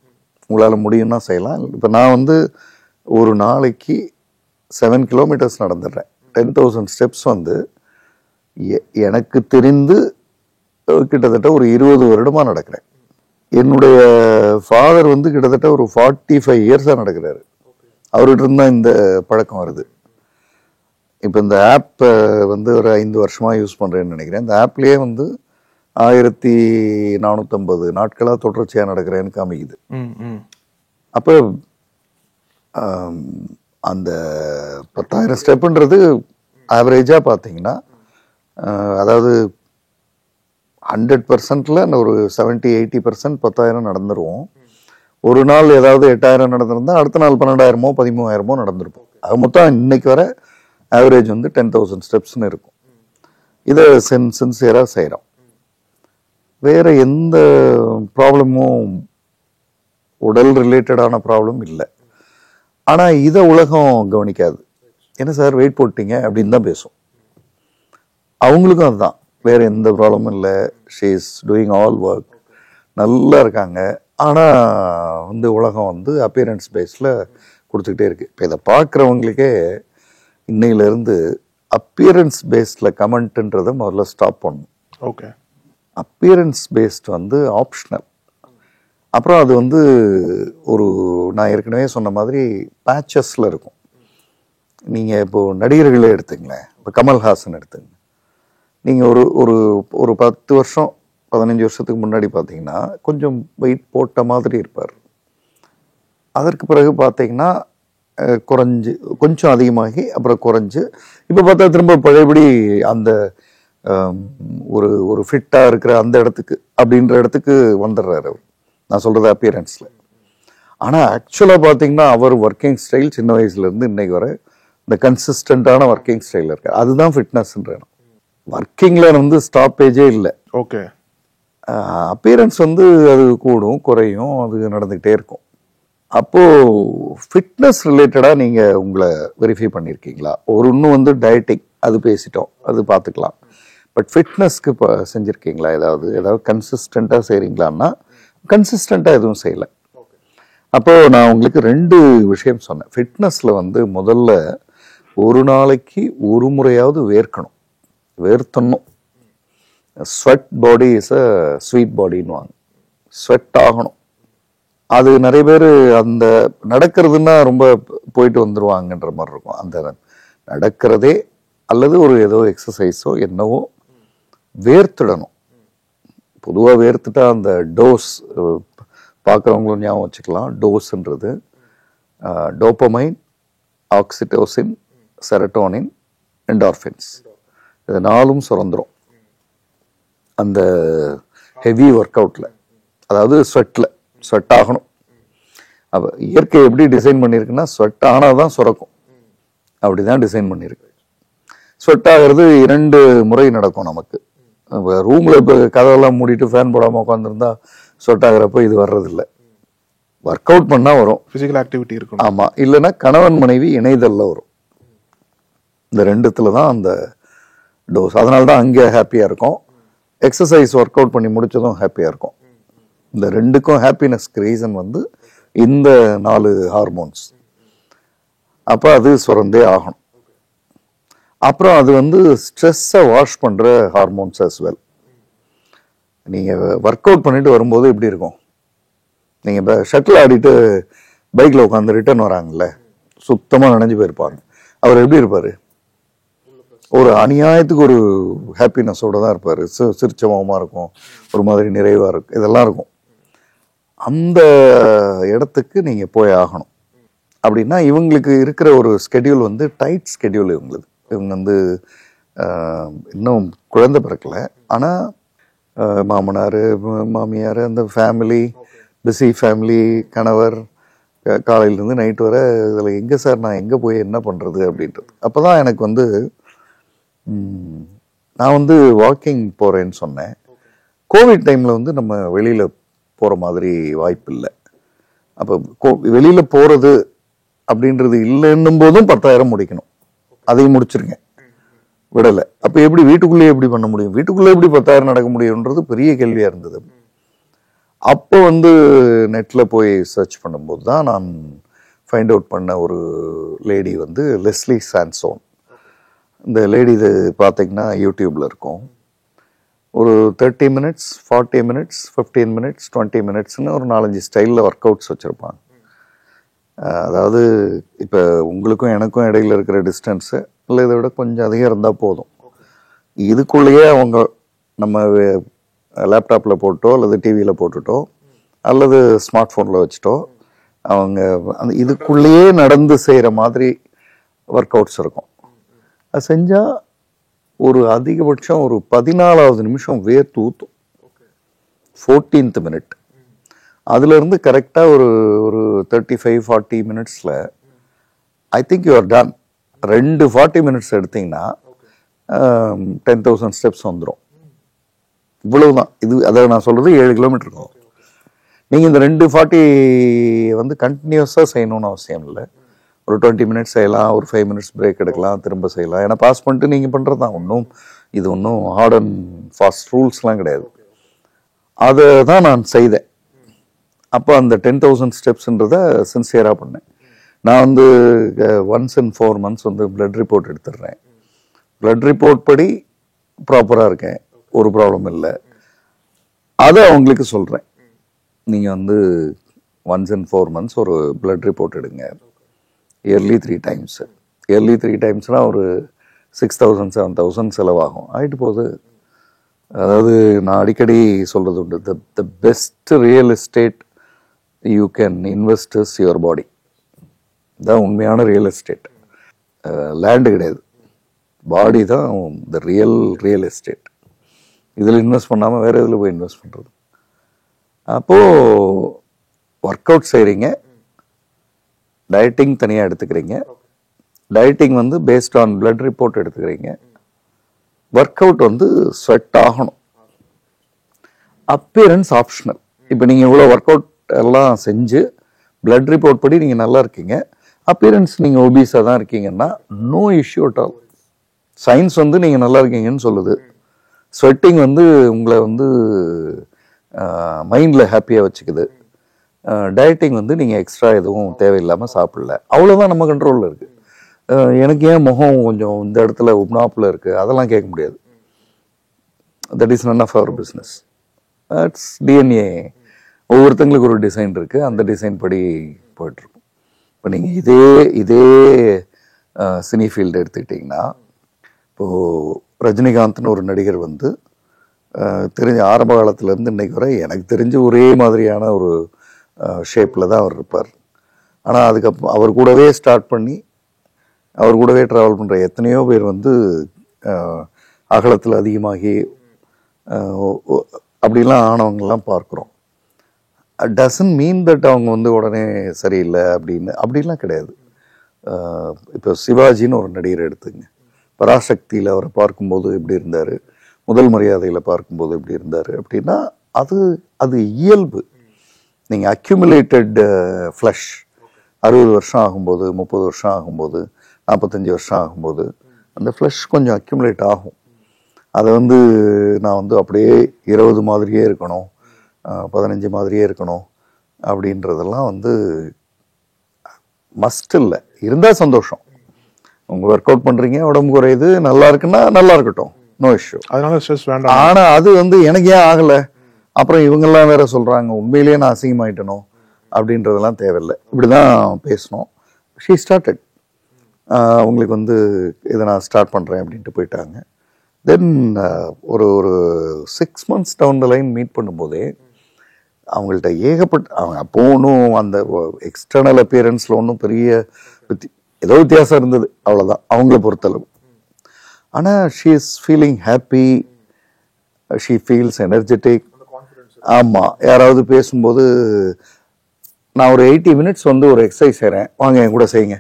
உங்களால் முடியும்னா செய்யலாம். இப்போ நான் வந்து ஒரு நாளைக்கு 7 கிலோமீட்டர்ஸ் நடந்துடுறேன். 10,000 ஸ்டெப்ஸ் வந்து எனக்கு தெரிந்து கிட்டத்தட்ட ஒரு 20 வருடமாக நடக்கிறேன். என்னுடைய ஃபாதர் வந்து கிட்டத்தட்ட ஒரு 45 இயர்ஸாக நடக்கிறாரு, அவர்கிட்ட இருந்தால் இந்த பழக்கம் வருது. இப்போ இந்த ஆப் வந்து ஒரு 5 வருஷமாக யூஸ் பண்ணுறேன்னு நினைக்கிறேன். இந்த ஆப்லேயே வந்து 1450 நாட்களாக தொடர்ச்சியாக நடக்கிறேன்னு காமிக்குது. அப்போ அந்த 10,000 ஸ்டெப்புன்றது ஆவரேஜாக பார்த்தீங்கன்னா, அதாவது 100%ல் ஒரு 70-80% 10,000 நடந்துருவோம். ஒரு நாள் ஏதாவது 8,000 நடந்திருந்தால் அடுத்த நாள் 12,000மோ 13,000மோ நடந்திருப்போம். அது மொத்தம் இன்னைக்கு வர ஆவரேஜ் வந்து 10,000 ஸ்டெப்ஸ்ன்னு இருக்கும். இதை சின்சியராக செய்கிறோம். வேற எந்த ப்ராப்ளமும் உடல் ரிலேட்டடான ப்ராப்ளம் இல்லை. ஆனால் இதை உலகம் கவனிக்காது. என்ன சார் வெயிட் போட்டீங்க அப்படின்னு தான் பேசும். அவங்களுக்கும் அதுதான், வேற எந்த ப்ராப்ளமும் இல்லை, she is doing all work, நல்லா இருக்காங்க. ஆனால் வந்து உலகம் வந்து அப்பியரன்ஸ் பேஸில் கொடுத்துக்கிட்டே இருக்கு. இப்போ இதை பார்க்குறவங்களுக்கே இன்னையிலேருந்து அப்பியரன்ஸ் பேஸ்டில் கமெண்ட்ன்றதை முதல்ல ஸ்டாப் பண்ணணும். ஓகே, அப்பியரன்ஸ் பேஸ்ட் வந்து ஆப்ஷனல். அப்புறம் அது வந்து ஒரு நான் ஏற்கனவே சொன்ன மாதிரி பேச்சஸில் இருக்கும். நீங்கள் இப்போது நடிகர்களே எடுத்துங்களேன், இப்போ கமல்ஹாசன் எடுத்துங்க. நீங்கள் ஒரு ஒரு ஒரு 10 வருஷம் 15 வருஷத்துக்கு முன்னாடி பார்த்தீங்கன்னா கொஞ்சம் வெயிட் போட்ட மாதிரி இருப்பார். அதற்கு பிறகு பார்த்தீங்கன்னா குறைஞ்சி கொஞ்சம் அதிகமாகி அப்புறம் குறைஞ்சு இப்போ பார்த்தா திரும்ப பழையபடி அந்த ஒரு ஒரு ஃபிட்டாக இருக்கிற அந்த இடத்துக்கு அப்படின்ற இடத்துக்கு வந்துடுறாரு அவர். நான் சொல்கிறது அப்பியரன்ஸில். ஆனால் ஆக்சுவலாக பார்த்தீங்கன்னா அவர் ஒர்க்கிங் ஸ்டைல் சின்ன வயசுலேருந்து இன்னைக்கு வரை இந்த கன்சிஸ்டண்ட்டான ஒர்க்கிங் ஸ்டைலில் இருக்கார். அதுதான் ஃபிட்னஸ்ன்ற. ஒர்க்கிங்கில் வந்து ஸ்டாப்பேஜே இல்லை. ஓகே, அப்பியரன்ஸ் வந்து அது கூடும் குறையும், அது நடந்துக்கிட்டே இருக்கும். அப்போது ஃபிட்னஸ் ரிலேட்டடாக நீங்கள் உங்களை வெரிஃபை பண்ணியிருக்கீங்களா? ஒரு இன்னும் வந்து டயட்டிங் அது பேசிட்டோம், அது பார்த்துக்கலாம். பட் ஃபிட்னஸ்க்கு இப்போ செஞ்சுருக்கீங்களா? ஏதாவது கன்சிஸ்டண்ட்டாக செய்கிறீங்களான்னா கன்சிஸ்டண்ட்டாக எதுவும் செய்யலை. அப்போது நான் உங்களுக்கு 2 விஷயம் சொன்னேன். ஃபிட்னஸில் வந்து முதல்ல ஒரு நாளைக்கு ஒரு முறையாவது வேர்த்தணும். Sweat body is a sweet பாடின்னு ஸ்வெட் ஆகணும். அது நிறைய பேர் அந்த நடக்கிறதுன்னா ரொம்ப போயிட்டு வந்துடுவாங்கன்ற மாதிரி இருக்கும். அந்த நடக்கிறதே அல்லது ஒரு ஏதோ எக்ஸசைஸோ என்னவோ வேர்த்துடணும். பொதுவாக வேர்த்துட்டா அந்த டோஸ் பார்க்குறவங்களும் ஞாபகம் வச்சுக்கலாம். டோஸ்ன்றது டோப்பமைன், ஆக்சிடோசின், செரட்டோனின், என்டார்ஃபின்ஸ், இது 4ம் சுரந்துரும் அந்த ஹெவி ஒர்க் அவுட்டில், அதாவது ஸ்வெட் ஆகணும். அப்போ இயற்கை எப்படி டிசைன் பண்ணியிருக்குன்னா ஸ்வெட் ஆனால் தான் சுரக்கும், அப்படி தான் டிசைன் பண்ணியிருக்கு. ஸ்வெட் ஆகிறது 2 முறை நடக்கும் நமக்கு. இப்போ ரூமில் இப்போ கதவெல்லாம் மூடிட்டு ஃபேன் போடாமல் உட்காந்துருந்தா ஸ்வெட் ஆகிறப்போ இது வர்றதில்லை. ஒர்க் அவுட் பண்ணால் வரும், ஃபிசிக்கல் ஆக்டிவிட்டி இருக்கும். ஆமாம், இல்லைன்னா கணவன் மனைவி இணைதலில் வரும். இந்த 2த்துல தான் அந்த டோஸ். அதனால தான் அங்கே ஹாப்பியாக இருக்கும். எக்ஸசைஸ் ஒர்க் அவுட் பண்ணி முடிச்சதும் ஹாப்பியாக இருக்கும். இந்த 2க்கும் ஹாப்பினஸ்க்கு ரீசன் வந்து இந்த 4 ஹார்மோன்ஸ். அப்போ அது சுரந்தே ஆகணும். அப்புறம் அது வந்து ஸ்ட்ரெஸ்ஸை வாஷ் பண்ணுற ஹார்மோன்ஸ் as well. நீங்கள் ஒர்க் அவுட் பண்ணிட்டு வரும்போது எப்படி இருக்கும், நீங்கள் இப்போ ஷட்டில் ஆடிட்டு பைக்கில் உட்காந்து ரிட்டர்ன் வராங்கல்ல, சுத்தமாக நனைஞ்சு போயிருப்பாங்க. அவர் எப்படி இருப்பார், ஒரு அநியாயத்துக்கு ஒரு ஹாப்பினஸோடு தான் இருப்பார். சிரிச்ச முகமாக இருக்கும், ஒரு மாதிரி நிறைவாக இருக்கும், இதெல்லாம் இருக்கும். அந்த இடத்துக்கு நீங்கள் போய் ஆகணும். அப்படின்னா இவங்களுக்கு இருக்கிற ஒரு ஸ்கெடியூல் வந்து டைட் ஸ்கெடியூல். இவங்க வந்து இன்னும் குழந்தை பிறக்கலை, ஆனால் மாமனார் மாமியார் அந்த ஃபேமிலி, பிஸி ஃபேமிலி, கணவர் காலையிலேருந்து நைட் வர, இதில் எங்கே சார் நான் எங்கே போய் என்ன பண்ணுறது அப்படின்றது. அப்போ தான் எனக்கு வந்து நான் வந்து வாக்கிங் போகிறேன்னு சொன்னேன். கோவிட் டைமில் வந்து நம்ம வெளியில் போகிற மாதிரி வாய்ப்பு இல்லை. அப்போ வெளியில் போகிறது அப்படின்றது இல்லைன்னும் போதும் 10,000 முடிக்கணும், அதையும் முடிச்சிருங்க, விடலை. அப்போ எப்படி வீட்டுக்குள்ளேயே எப்படி பண்ண முடியும், வீட்டுக்குள்ளே எப்படி 10,000 நடக்க முடியும்ன்றது பெரிய கேள்வியாக இருந்தது. அப்போ வந்து நெட்டில் போய் சர்ச் பண்ணும்போது தான் நான் ஃபைண்ட் அவுட் பண்ண ஒரு லேடி வந்து லெஸ்லி சான்சோன். இந்த லேடி இது பார்த்தீங்கன்னா யூடியூப்பில் இருக்கும். ஒரு 30 minutes, 40 minutes, 15 minutes, 20 minutesன்னு ஒரு 4-5 ஸ்டைலில் ஒர்க் அவுட்ஸ் வச்சுருப்பாங்க. அதாவது இப்போ உங்களுக்கும் எனக்கும் இடையில இருக்கிற டிஸ்டன்ஸு இல்லை இதை விட கொஞ்சம் அதிகம் இருந்தால் போதும். இதுக்குள்ளேயே அவங்க நம்ம லேப்டாப்பில் போட்டோ அல்லது டிவியில் போட்டுட்டோ அல்லது ஸ்மார்ட் ஃபோனில் வச்சுட்டோ அவங்க அந்த இதுக்குள்ளேயே நடந்து செய்கிற மாதிரி ஒர்க் அவுட்ஸ் இருக்கும். அது செஞ்சால் ஒரு அதிகபட்சம் ஒரு 14வது நிமிஷம் வேர்த்து ஊற்றும். 14th minute அதுலேருந்து கரெக்டாக ஒரு 35-40 minutesல I think you are done. 2 40 minutes எடுத்தீங்கன்னா 10,000 steps வந்துடும். இவ்வளவுதான். இது அதை நான் சொல்றது 7 கிலோமீட்டர் இருக்கும். நீங்கள் இந்த 2 40 வந்து கண்டினியூஸாக செய்யணும்னு அவசியம் இல்லை. ஒரு 20 minutes செய்யலாம், ஒரு 5 minutes பிரேக் எடுக்கலாம், திரும்ப செய்யலாம். ஏன்னா பாஸ் பண்ணிட்டு நீங்கள் பண்ணுறது தான். இது ஒன்றும் ஹார்ட் அண்ட் ஃபாஸ்ட் ரூல்ஸ்லாம் கிடையாது. அதை தான் நான் செய்தேன். அப்போ அந்த 10,000 ஸ்டெப்ஸ்ன்றதை சின்சியராக பண்ணேன். நான் வந்து ஒன்ஸ் இன் 4 months வந்து பிளட் ரிப்போர்ட் எடுத்துடுறேன். பிளட் ரிப்போர்ட் படி ப்ராப்பராக இருக்கேன், ஒரு ப்ராப்ளம் இல்லை. அதை அவங்களுக்கு சொல்கிறேன், நீங்கள் வந்து ஒன்ஸ் இன் 4 months ஒரு பிளட் ரிப்போர்ட் எடுங்க, இயர்லி 3 times. இயர்லி 3 timesனால் ஒரு 6,000 7,000 செலவாகும், ஆகிட்டு போகுது. அதாவது நான் அடிக்கடி சொல்கிறது உண்டு, the best real estate you can invest is your body. இதுதான் உண்மையான ரியல் எஸ்டேட். லேண்டு கிடையாது, பாடி தான் த ரியல் எஸ்டேட். இதில் இன்வெஸ்ட் பண்ணாமல் வேறு இதில் போய் இன்வெஸ்ட் பண்ணுறது. அப்போது ஒர்க் அவுட் செய்கிறீங்க, டயட்டிங் தனியாக எடுத்துக்கிறீங்க. டயட்டிங் வந்து பேஸ்ட் ஆன் பிளட் ரிப்போர்ட் எடுத்துக்கிறீங்க. ஒர்க் அவுட் வந்து ஸ்வெட் ஆகணும். Appearance optional. இப்போ நீங்கள் இவ்வளோ ஒர்க் அவுட் எல்லாம் செஞ்சு பிளட் ரிப்போர்ட் படி நீங்கள் நல்லா இருக்கீங்க, அப்பியரன்ஸ் நீங்கள் ஒபீஸாக தான் இருக்கீங்கன்னா no issue at all. Science வந்து நீங்கள் நல்லா இருக்கீங்கன்னு சொல்லுது. ஸ்வெட்டிங் வந்து உங்களை வந்து மைண்டில் ஹாப்பியாக வச்சுக்குது. டயட்டிங் வந்து நீங்கள் எக்ஸ்ட்ரா எதுவும் தேவையில்லாமல் சாப்பிடல, அவ்வளோதான் நம்ம கண்ட்ரோலில் இருக்குது. எனக்கு ஏன் முகம் கொஞ்சம் இந்த இடத்துல உப்னாப்பில் இருக்குது அதெல்லாம் கேட்க முடியாது. That is none of our business. That's DNA. ஒவ்வொருத்தங்களுக்கு ஒரு டிசைன் இருக்குது, அந்த டிசைன் படி போயிட்டுருக்கும். இப்போ நீங்கள் இதே சினி ஃபீல்டு எடுத்துக்கிட்டிங்கன்னா, இப்போது ரஜினிகாந்த்னு ஒரு நடிகர் வந்து தெரிஞ்ச ஆரம்ப காலத்துலேருந்து இன்றைக்கு வரை எனக்கு தெரிஞ்ச ஒரே மாதிரியான ஒரு ஷேப்பில் தான் அவர் இருப்பார். ஆனால் அதுக்கப்புறம் அவர் கூடவே ஸ்டார்ட் பண்ணி அவர் கூடவே ட்ராவல் பண்ணுற எத்தனையோ பேர் வந்து அகலத்தில் அதிகமாகி அப்படிலாம் ஆனவங்கெல்லாம் பார்க்குறோம். டசன்ட் மீன் தட் அவங்க வந்து உடனே சரியில்லை அப்படிலாம் கிடையாது. இப்போ சிவாஜின்னு ஒரு நடிகர் எடுத்துங்க. பராசக்தியில் அவரை பார்க்கும்போது எப்படி இருந்தார், முதல் மரியாதையில் பார்க்கும்போது எப்படி இருந்தார் அப்படின்னா அது இயல்பு. நீங்கள் அக்யூமுலேட்டட் ஃப்ளஷ் 60 வருஷம் ஆகும்போது, 30 வருஷம் ஆகும்போது, 45 வருஷம் ஆகும்போது அந்த ஃப்ளஷ் கொஞ்சம் அக்யூமுலேட் ஆகும். அதை வந்து நான் வந்து அப்படியே 20 மாதிரியே இருக்கணும், 15 மாதிரியே இருக்கணும் அப்படின்றதெல்லாம் வந்து மஸ்ட் இல்லை. இருந்தால் சந்தோஷம், உங்க ஒர்க் அவுட் பண்றீங்க, உடம்பு குறையுது, நல்லா இருக்குன்னா நல்லா இருக்கட்டும், நோ இஷ்யூ. அதனால ஸ்ட்ரெஸ் வேண்டாம். ஆனா அது வந்து எனக்கு ஏன் ஆகல, அப்புறம் இவங்கெல்லாம் வேற சொல்றாங்க உண்மையிலேயே நான் அசிங்கமாயிட்டணும் அப்படின்றதெல்லாம் தேவையில்லை. இப்படிதான் பேசணும். ஷீ ஸ்டார்டட், உங்களுக்கு வந்து இதை நான் ஸ்டார்ட் பண்றேன் அப்படின்ட்டு போயிட்டாங்க. தென் ஒரு 6 months down the line meet பண்ணும்போதே அவங்கள்ட்ட ஏகப்பட்ட, அவங்க அப்போ ஒன்றும் அந்த எக்ஸ்டர்னல் அப்பியரன்ஸில் ஒன்றும் பெரிய ஏதோ வித்தியாசம் இருந்தது, அவ்வளோதான் அவங்கள பொறுத்தளவு. ஆனால் she is feeling happy, she feels energetic. ஆமாம், யாராவது பேசும்போது நான் ஒரு 80 minutes வந்து ஒரு எக்ஸசைஸ் செய்கிறேன், வாங்க என் கூட செய்யுங்க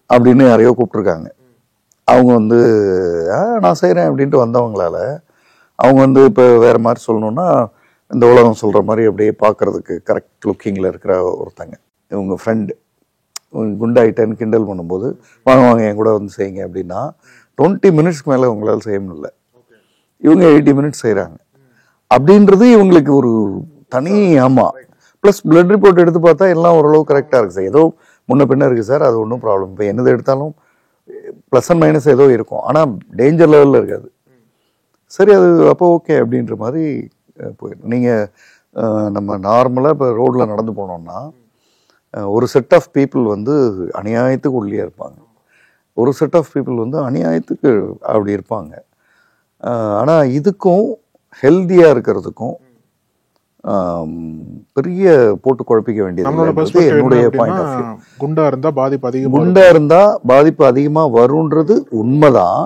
அப்படின்னு யாரையோ கூப்பிட்ருக்காங்க. அவங்க வந்து நான் செய்கிறேன் அப்படின்ட்டு வந்தவங்களால அவங்க வந்து இப்போ வேறு மாதிரி சொல்லணுன்னா, இந்த உலகம் சொல்கிற மாதிரி அப்படியே பார்க்குறதுக்கு கரெக்ட் லுக்கிங்கில் இருக்கிற ஒருத்தங்க, இவங்க ஃப்ரெண்டு குண்டாயிட்டேன்னு கிண்டல் பண்ணும்போது வாங்க வாங்க என் கூட வந்து செய்யுங்க அப்படின்னா 20 minutesக்கு மேலே உங்களால் செய்ய முடியல. இவங்க 80 minutes செய்கிறாங்க அப்படின்றது இவங்களுக்கு ஒரு தனி. ஆமாம், ப்ளஸ் பிளட் ரிப்போர்ட் எடுத்து பார்த்தா எல்லாம் ஓரளவு கரெக்டாக இருக்குது சார், ஏதோ முன்ன பின்ன இருக்குது சார், அது ஒன்றும் ப்ராப்ளம். இப்போ என்னது எடுத்தாலும் ப்ளஸ் அண்ட் மைனஸ் ஏதோ இருக்கும், ஆனால் டேஞ்சர் லெவலில் இருக்காது. சரி, அது அப்போ ஓகே அப்படின்ற மாதிரி போயிடும். நீங்கள் நம்ம நார்மலாக இப்போ ரோட்டில் நடந்து போனோம்னா ஒரு செட் ஆஃப் பீப்புள் வந்து அநியாயத்துக்கு உள்ளே இருப்பாங்க, ஒரு செட் ஆஃப் பீப்புள் வந்து அநியாயத்துக்கு அப்படி இருப்பாங்க. ஆனால் இதுக்கும் ஹெல்த்தியாக இருக்கிறதுக்கும் பெரிய போட்டு குழப்பிக்க வேண்டியது என்னுடைய பாயிண்ட் ஆஃப் வியூ. குண்டா இருந்தா பாதிப்பு அதிகம், குண்டா இருந்தா பாதிப்பு அதிகமா வரும்ன்றது உண்மைதான்.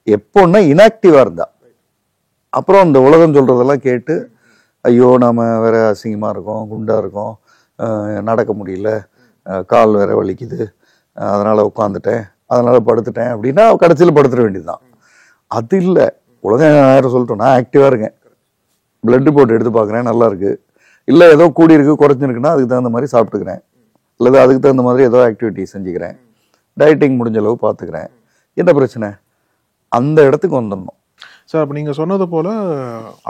எப்போன்னா இன்ஆக்டிவா இருந்தா, அப்புறம் இந்த உலகம் சொல்றதெல்லாம் கேட்டு ஐயோ நாம வேற அசிங்கமா இருக்கோம், குண்டா இருக்கோம், நடக்க முடியல, கால் வேற வலிக்குது, அதனால உட்காந்துட்டேன், அதனால படுத்துட்டேன் அப்படின்னா கடைசியில் படுத்துட வேண்டியதுதான். அது இல்லை, உலகம் யாரும் சொல்லிட்டோம், நான் ஆக்டிவா இருக்கேன், பிளட் ரிப்போர்ட் எடுத்து பார்க்குறேன் நல்லா இருக்கு, இல்லை ஏதோ கூடி இருக்கு குறைஞ்சிருக்குன்னா அதுக்கு தகுந்த மாதிரி சாப்பிட்டுக்கிறேன், இல்லை அதுக்கு தகுந்த மாதிரி ஏதோ ஆக்டிவிட்டி செஞ்சுக்கிறேன், டயட்டிங் முடிஞ்ச அளவு பார்த்துக்கிறேன், என்ன பிரச்சனை, அந்த இடத்துக்கு வந்துடணும் சார். அப்ப நீங்க சொன்னது போல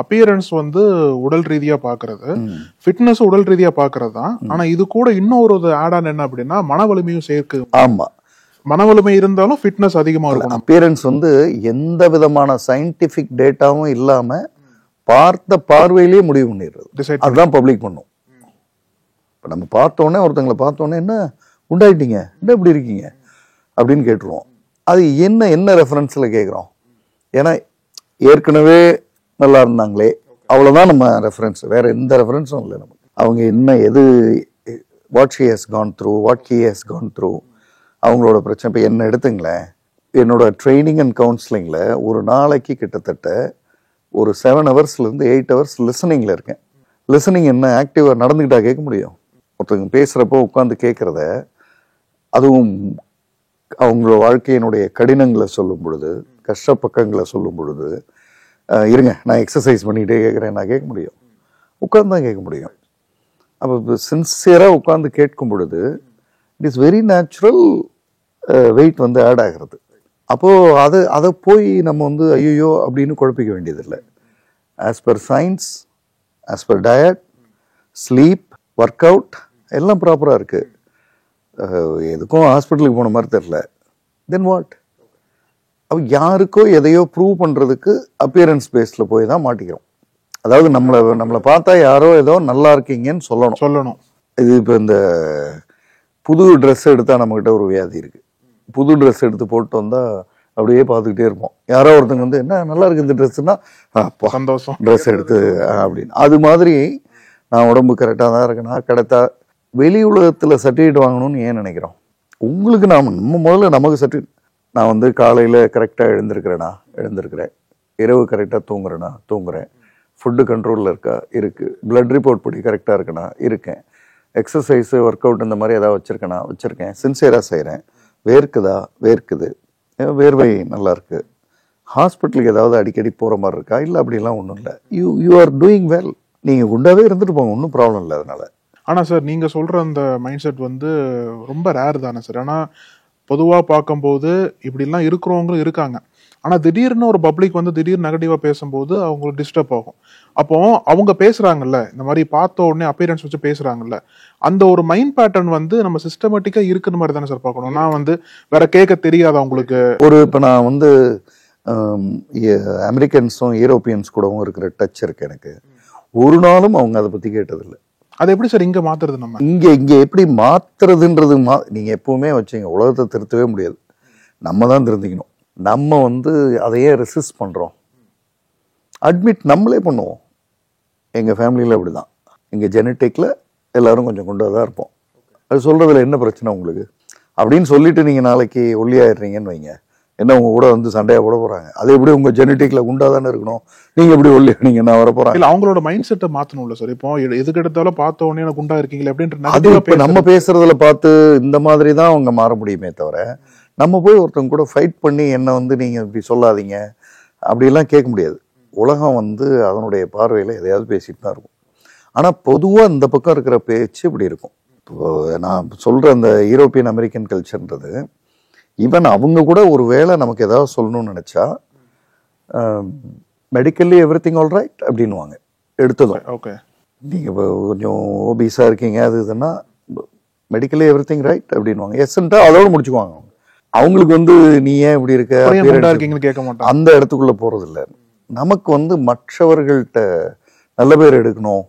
அப்பியரன்ஸ் வந்து உடல் ரீதியா பாக்குறது, ஃபிட்னஸ் உடல் ரீதியா பாக்குறது தான். ஆனா இது கூட இன்னொரு ஆட் ஆன் என்ன அப்படின்னா மன வலிமையும் சேர்க்கு. ஆமா, மன வலிமை இருந்தாலும் ஃபிட்னஸ் அதிகமா இருக்கும். அப்பியரன்ஸ் வந்து எந்த விதமான சயின்டிபிக் டேட்டாவும் இல்லாம பார்த்த பார்வையிலேயே முடிவு பண்ணிடுறது, அதுதான் பப்ளிக் பண்ணும். இப்போ நம்ம பார்த்தோன்னே ஒருத்தங்களை பார்த்தோன்னே என்ன உண்டாயிட்டீங்க, என்ன இப்படி இருக்கீங்க அப்படின்னு கேட்டுருவோம். அது என்ன ரெஃபரன்ஸில் கேட்குறோம், ஏன்னா ஏற்கனவே நல்லா இருந்தாங்களே அவ்வளோதான் நம்ம ரெஃபரன்ஸ், வேற எந்த ரெஃபரன்ஸும் இல்லை நமக்கு. அவங்க என்ன எது what she has gone through, what he has gone through, அவங்களோட பிரச்சனை. இப்போ என்ன எடுத்துங்களேன், என்னோட ட்ரைனிங் அண்ட் கவுன்சிலிங்கில் ஒரு நாளைக்கு கிட்டத்தட்ட ஒரு 7 hours-லேருந்து 8 hours லிசனிங்கில் இருக்கேன். லிசனிங் என்ன ஆக்டிவாக நடந்துக்கிட்டா கேட்க முடியும், ஒருத்தவங்க பேசுகிறப்போ உட்காந்து கேட்குறத, அதுவும் அவங்களோட வாழ்க்கையினுடைய கடினங்களை சொல்லும் பொழுது, கஷ்ட பக்கங்களை சொல்லும் பொழுது, இருங்க நான் எக்ஸசைஸ் பண்ணிகிட்டே கேட்குறேன், நான் கேட்க முடியும், உட்காந்து தான் கேட்க முடியும். அப்போ சின்சியராக உட்காந்து கேட்கும் பொழுது it is very natural, weight வந்து ஆட் ஆகிறது. அப்போது அதை போய் நம்ம வந்து ஐயோ அப்படின்னு குழப்பிக்க வேண்டியதில்லை. As per science, as per diet, sleep, work out எல்லாம் ப்ராப்பராக இருக்குது. எதுக்கும் ஹாஸ்பிட்டலுக்கு போன மாதிரி தெரில. தென் வாட், அப்போ யாருக்கோ எதையோ ப்ரூவ் பண்ணுறதுக்கு அப்பியரன்ஸ் பேஸில் போய் தான் மாட்டிக்கிறோம். அதாவது நம்மளை பார்த்தா யாரோ ஏதோ நல்லா இருக்கீங்கன்னு சொல்லணும். இது இப்போ இந்த புது ட்ரெஸ் எடுத்தால் நம்மக்கிட்ட ஒரு வியாதி இருக்குது. புது ட்ரெஸ் எடுத்து போட்டு வந்தால் அப்படியே பார்த்துக்கிட்டே இருப்போம். யாரோ ஒருத்தங்க வந்து என்ன நல்லா இருக்கு இந்த ட்ரெஸ்ஸுன்னா சந்தோஷம், ட்ரெஸ் எடுத்து அப்படின்னு. அது மாதிரி நான் உடம்பு கரெக்டாக தான் இருக்கேன்னா கரெக்டா வெளி உலகத்தில் சர்டிஃபிகேட் வாங்கணும்னு ஏன் நினைக்கிறோம்? உங்களுக்கு நம்ம முதல்ல நமக்கு சர்டிஃபிகேட். நான் வந்து காலையில் கரெக்டாக எழுந்திருக்கிறேன், இரவு கரெக்டாக தூங்குறேன், ஃபுட்டு கண்ட்ரோலில் இருக்குது, பிளட் ரிப்போர்ட் படி கரெக்டாக இருக்கேனா இருக்கேன், எக்ஸசைஸு ஒர்க் அவுட் இந்த மாதிரி ஏதாவது வச்சுருக்கேன், சின்சியராக செய்கிறேன், வேர்க்குது, வேர்வை நல்லா இருக்கு, ஹாஸ்பிட்டலுக்கு ஏதாவது அடிக்கடி போகிற மாதிரி இருக்கா, இல்லை அப்படிலாம் ஒன்றும் இல்லை, யூ ஆர் டூயிங் வெல். நீங்கள் குண்டாவே இருந்துட்டு போங்க, ஒன்றும் ப்ராப்ளம் இல்லை அதனால. ஆனால் சார் நீங்கள் சொல்கிற அந்த மைண்ட் செட் வந்து ரொம்ப ரேர் தானே சார்? ஆனால் பொதுவாக பார்க்கும்போது இப்படிலாம் இருக்கிறவங்களும் இருக்காங்க. ஆனா திடீர்னு ஒரு பப்ளிக் வந்து திடீர்னு நெகட்டிவா பேசும்போது அவங்களுக்கு டிஸ்டர்ப் ஆகும். அப்போ அவங்க பேசுறாங்கல்ல, இந்த மாதிரி பார்த்த உடனே அப்பியரன்ஸ் வச்சு பேசுறாங்கல்ல, அந்த ஒரு மைண்ட் பேட்டர்ன் வந்து நம்ம சிஸ்டமேட்டிக்கா இருக்குற மாதிரி தானே சார் பார்க்கணும். நான் வந்து வேற கேட்க தெரியாது அவங்களுக்கு. இப்ப நான் வந்து அமெரிக்கன்ஸும் யூரோப்பியன்ஸ் கூடவும் இருக்கிற டச் இருக்கு எனக்கு. ஒரு நாளும் அவங்க அதை பத்தி கேட்டதில்லை. அது எப்படி சார் இங்க மாத்துறது? நம்ம இங்க எப்படி மாத்துறதுன்றது நீங்க எப்பவுமே வச்சுங்க, உலகத்தை திருத்தவே முடியாது. நம்ம தான் திருந்திக்கணும். நம்ம வந்து அதையே ரெசிஸ்ட் பண்றோம். அட்மிட் நம்மளே பண்ணுவோம். எங்க ஃபேமிலியில அப்படிதான். எங்க ஜெனட்டிக்ல எல்லாரும் கொஞ்சம் கொண்டு தான் இருப்போம். அது சொல்றதுல என்ன பிரச்சனை உங்களுக்கு அப்படின்னு சொல்லிட்டு நீங்க நாளைக்கு ஒல்லியாயிடுறீங்கன்னு வைங்க, என்ன உங்க கூட வந்து சண்டையா போட போறாங்க. அது எப்படி உங்க ஜெனட்டிக்ல குண்டா தானே இருக்கணும், நீங்க எப்படி ஒல்லியானீங்க நான் வர போறேன். இல்ல அவங்களோட மைண்ட் செட்டை மாத்தணும்ல சார். இப்போ எதுக்கு எடுத்தாலும் பார்த்த உடனே எனக்கு குண்டா இருக்கீங்களே அப்படின்ற அது இப்ப நம்ம பேசுறதுல பார்த்து இந்த மாதிரி தான் அவங்க மாற முடியுமே தவிர, நம்ம போய் ஒருத்தவங்க கூட ஃபைட் பண்ணி என்ன வந்து நீங்க இப்படி சொல்லாதீங்க அப்படிலாம் கேட்க முடியாது. உலகம் வந்து அதனுடைய பார்வையில எதையாவது பேசிட்டு தான் இருக்கும். ஆனா பொதுவா இந்த பக்கம் இருக்கிற பேச்சு இப்படி இருக்கும். இப்போ நான் சொல்ற அந்த யூரோப்பியன் அமெரிக்கன் கல்ச்சர்ன்றது, ஈவன் அவங்க கூட ஒரு வேளை நமக்கு ஏதாவது சொல்லணும்னு நினைச்சா மெடிக்கல்லி எவ்ரி திங் ஆல் ரைட் அப்படின்வாங்க எடுத்ததும். ஓகே, நீங்க இப்போ கொஞ்சம் ஓபீஸா இருக்கீங்க அது இதுன்னா மெடிக்கலி எவ்ரி திங் ரைட் அப்படின்வாங்க. எஸ்ன்ட்டா அதோட முடிச்சுக்குவாங்க. அவங்களுக்கு வந்து நீ ஏன் இப்படி இருக்க கேட்க மாட்டாங்க. அந்த இடத்துக்குள்ள போறது இல்லை. நமக்கு வந்து மற்றவர்கள்ட்ட நல்ல பேர் எடுக்கணும்,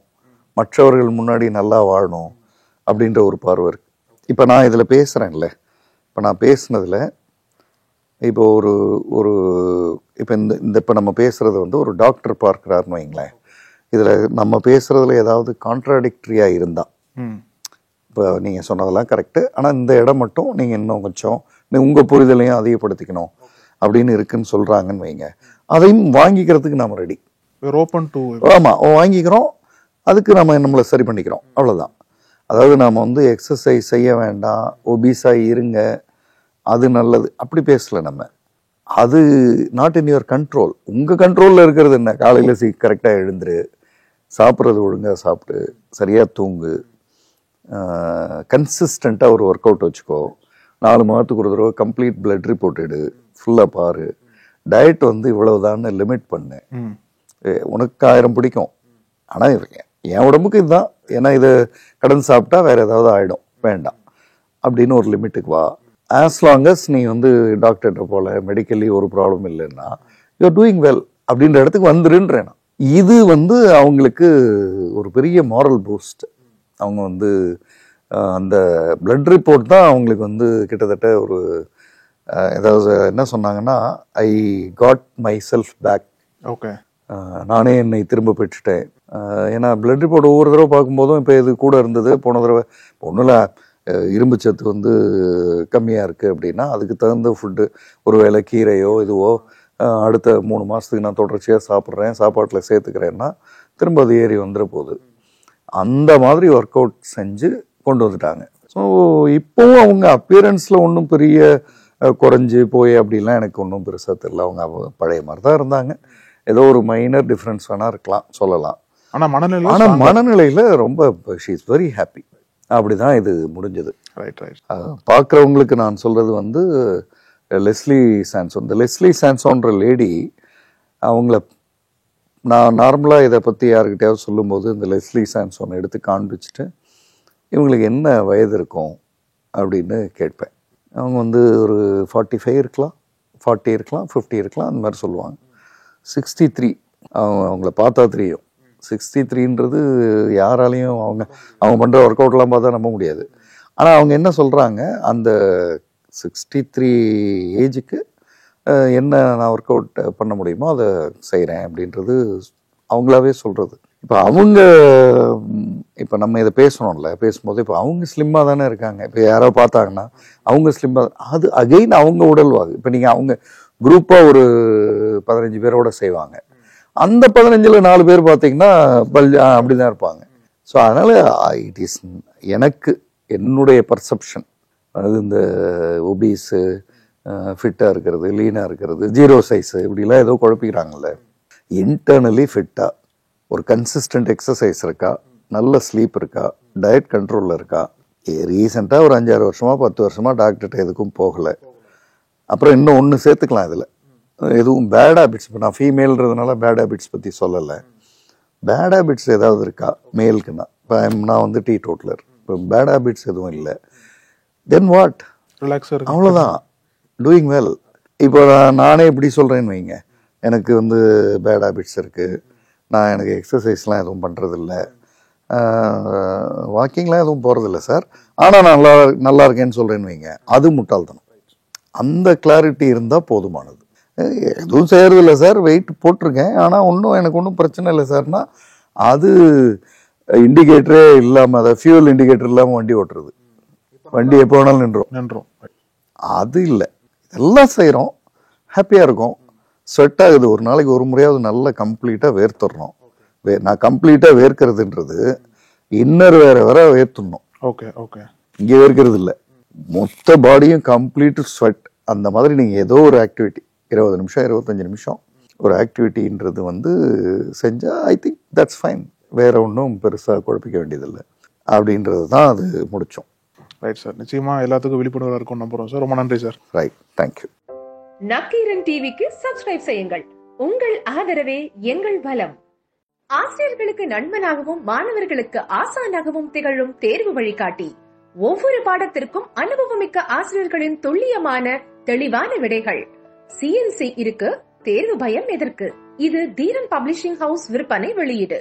மற்றவர்கள் முன்னாடி நல்லா வாழணும் அப்படின்ற ஒரு பார்வை இருக்கு. இப்ப நான் இதுல பேசுறேன்ல, இப்ப நான் பேசுனதுல இப்போ ஒரு இப்ப இந்த இப்ப நம்ம பேசுறது வந்து ஒரு டாக்டர் பார்க்கிறாருன்னு வைங்களேன். இதுல நம்ம பேசுறதுல ஏதாவது கான்ட்ராடிக்டரியா இருந்தா, இப்போ நீங்க சொன்னதெல்லாம் கரெக்டு, ஆனா இந்த இடம் மட்டும் நீங்க இன்னும் கொஞ்சம் உங்க புரிதலையும் அதிகப்படுத்திக்கணும் அப்படின்னு இருக்குன்னு சொல்றாங்கன்னு வைங்க, அதையும் வாங்கிக்கிறதுக்கு நாம ரெடி. ஆமா, வாங்கிக்கிறோம். அதுக்கு நம்மளை சரி பண்ணிக்கிறோம், அவ்வளவுதான். அதாவது நாம வந்து எக்ஸசைஸ் செய்ய வேண்டாம், ஒபீஸா இருங்க, அது நல்லது அப்படி பேசல நம்ம. அது நாட் இன் யுவர் கண்ட்ரோல். உங்க கண்ட்ரோல்ல இருக்கிறது என்ன? காலையில கரெக்டா எழுந்துரு, சாப்பிட்றது ஒழுங்கா சாப்பிட்டு, சரியா தூங்கு, கன்சிஸ்டண்டா ஒரு ஒர்க் அவுட் வச்சுக்கோ, 4 மாதத்துக்கு ஒரு தடவை கம்ப்ளீட் பிளட் ரிப்போர்ட் எடு, ஃபுல்லா பாரு, டயட் வந்து இவ்வளவுதான்னு லிமிட் பண்ணு. உனக்கு 1000 பிடிக்கும், ஆனா என் உடம்புக்கு இதுதான், ஏன்னா இதை கடந்து சாப்பிட்டா வேற ஏதாவது ஆயிடும், வேண்டாம் அப்படின்னு ஒரு லிமிட்டுக்கு வா. ஆஸ் லாங் அஸ் நீ வந்து டாக்டர்கிட்ட போல மெடிக்கலி ஒரு ப்ராப்ளம் இல்லைன்னா யூஆர் டூயிங் வெல் அப்படின்ற இடத்துக்கு வந்துருன்றேன். இது வந்து அவங்களுக்கு ஒரு பெரிய மாரல் பூஸ்ட். அவங்க வந்து அந்த பிளட் ரிப்போர்ட் தான் அவங்களுக்கு வந்து கிட்டத்தட்ட ஒரு ஏதாவது என்ன சொன்னாங்கன்னா, I got myself back. Okay, நானே என்னை திரும்ப பெற்றுட்டேன். ஏன்னா பிளட் ரிப்போர்ட் ஒவ்வொரு தடவை பார்க்கும்போதும் இப்போ இது கூட இருந்தது, போன தடவை ஒன்றும் இரும்பு சத்து வந்து கம்மியாக இருக்குது அப்படின்னா அதுக்கு தகுந்த ஃபுட்டு, ஒரு வேளை கீரையோ இதுவோ அடுத்த 3 மாதத்துக்கு நான் தொடர்ச்சியாக சாப்பிட்றேன், சாப்பாட்டில் சேர்த்துக்கிறேன்னா திரும்ப அது ஏறி வந்துட போகுது. அந்த மாதிரி ஒர்க் அவுட் செஞ்சு கொண்டு வந்துட்டாங்க. ஸோ இப்போவும் அவங்க அப்பியரன்ஸில் ஒன்றும் பெரிய குறைஞ்சி போய் அப்படிலாம் எனக்கு ஒன்றும் பெருசாக தெரியல. அவங்க பழைய மாதிரி தான் இருந்தாங்க. ஏதோ ஒரு மைனர் டிஃப்ரென்ஸ் வேணா இருக்கலாம், சொல்லலாம். ஆனால் மனநிலையில் ரொம்ப ஷீ இஸ் வெரி ஹாப்பி. அப்படிதான் இது முடிஞ்சது. பார்க்குறவங்களுக்கு நான் சொல்றது வந்து லெஸ்லி சான்சோன். இந்த லெஸ்லி சான்சோன்ற லேடி, அவங்கள நான் நார்மலாக இதை பற்றி யாருக்கிட்டையாவது சொல்லும்போது இந்த லெஸ்லி சான்சோனை எடுத்து காண்பிச்சுட்டு இவங்களுக்கு என்ன வயது இருக்கும் அப்படின்னு கேட்பேன். அவங்க வந்து ஒரு 45 இருக்கலாம், 40 இருக்கலாம், 50 இருக்கலாம், அந்த மாதிரி சொல்லுவாங்க. 63 அவங்கள பார்த்தா தெரியும். 63ன்றது யாராலையும் அவங்க பண்ணுற ஒர்க் அவுட்லாம் பார்த்தா நம்ப முடியாது. ஆனால் அவங்க என்ன சொல்கிறாங்க, அந்த 63 ஏஜுக்கு என்ன நான் ஒர்க் அவுட் பண்ண முடியுமோ அதை செய்கிறேன் அப்படின்றது அவங்களாவே சொல்கிறது. இப்போ நம்ம இதை பேசணும்ல, பேசும்போது இப்போ அவங்க ஸ்லிம்மாக தானே இருக்காங்க. இப்போ யாரோ பார்த்தாங்கன்னா அவங்க ஸ்லிம்மாக, அது அகெயின் அவங்க உடல்வாகு. இப்போ நீங்கள் அவங்க குரூப்பாக ஒரு 15 பேரோட செய்வாங்க, அந்த 15ல் 4 பேர் பார்த்தீங்கன்னா அப்படிதான் இருப்பாங்க. ஸோ அதனால இட் இஸ் எனக்கு என்னுடைய பர்செப்ஷன், அதாவது இந்த ஒபீஸு, ஃபிட்டாக இருக்கிறது, லீனாக இருக்கிறது, 0 சைஸு இப்படிலாம் ஏதோ குழப்பிக்கிறாங்கல்ல. இன்டர்னலி ஃபிட்டாக ஒரு கன்சிஸ்டன்ட் எக்ஸசைஸ் இருக்கா, நல்ல ஸ்லீப் இருக்கா, டயட் கண்ட்ரோலில் இருக்கா, ரீசெண்டாக ஒரு 5-6 வருஷமா 10 வருஷமா டாக்டர்கிட்ட எதுக்கும் போகலை. அப்புறம் இன்னும் ஒன்று சேர்த்துக்கலாம் இதில், எதுவும் பேட் ஹேபிட்ஸ், இப்போ நான் ஃபீமேல்ன்றதுனால பேட் ஹேபிட்ஸ் பற்றி சொல்லலை. பேட் ஹேபிட்ஸ் ஏதாவது இருக்கா மேலுக்குன்னா? இப்போ நான் வந்து டீ டோட்டலர், இப்போ பேட் ஹேபிட்ஸ் எதுவும் இல்லை. தென் வாட், அவ்வளோதான், டூயிங் வெல். இப்போ நானே இப்படி சொல்கிறேன்னு வைங்க, எனக்கு வந்து பேட் ஹேபிட்ஸ் இருக்குது, எனக்கு எக்ஸசைஸ்லாம் எதுவும் பண்ணுறதில்ல, வாக்கிங்லாம் எதுவும் போகிறதில்ல சார், ஆனால் நல்லா இருக்கேன்னு சொல்கிறேன்னு வைங்க, அது முட்டாள்தனம். அந்த கிளாரிட்டி இருந்தால் போதுமானது. எதுவும் செய்யறதில்ல சார், வெயிட் போட்டிருக்கேன், ஆனால் எனக்கு ஒன்றும் பிரச்சனை இல்லை சார்னா அது இண்டிகேட்டரே இல்லாமல், அதை ஃபியூல் இண்டிகேட்டர் இல்லாமல் வண்டி ஓட்டுறது, வண்டி எப்போ வேணாலும் நின்றோம். அது இல்லை, இதெல்லாம் செய்கிறோம், ஹாப்பியாக இருக்கும், ஸ்வெட் ஆகுது, ஒரு நாளைக்கு ஒரு முறையாவது நல்லா கம்ப்ளீட்டாக வேர்த்துடணும். நான் கம்ப்ளீட்டாக வேர்க்கிறதுன்றது இன்னர் வேற வேர்த்துடணும். ஓகே ஓகே, இங்கே வேர்க்கிறது இல்லை, மொத்த பாடியும் கம்ப்ளீட் ஸ்வெட். அந்த மாதிரி நீங்கள் ஏதோ ஒரு ஆக்டிவிட்டி 20 நிமிஷம் 25 நிமிஷம் ஒரு ஆக்டிவிட்டின்றது வந்து செஞ்சால் ஐ திங்க் தட்ஸ் ஃபைன். வேற ஒன்றும் பெருசாக குழப்பிக்க வேண்டியதில்லை அப்படின்றது தான் அது முடிச்சோம். ரைட் சார், நிச்சயமா எல்லாத்துக்கும் விழிப்புணர்வு இருக்கும் நம்புறோம் சார். ரொம்ப நன்றி சார். Right, thank you. நக்கீரன் டிவிக்கு சப்ஸ்கிரைப் செய்யுங்கள். உங்கள் ஆதரவே எங்கள் பலம். ஆசிரியர்களுக்கு நண்பனாகவும் மாணவர்களுக்கு ஆசானாகவும் திகழும் தேர்வு வழிகாட்டி. ஒவ்வொரு பாடத்திற்கும் அனுபவமிக்க ஆசிரியர்களின் துல்லியமான தெளிவான விடைகள். CNC இருக்கு, தேர்வு பயம் எதற்கு? இது தீரன் பப்ளிஷிங் ஹவுஸ் விற்பனை வெளியீடு.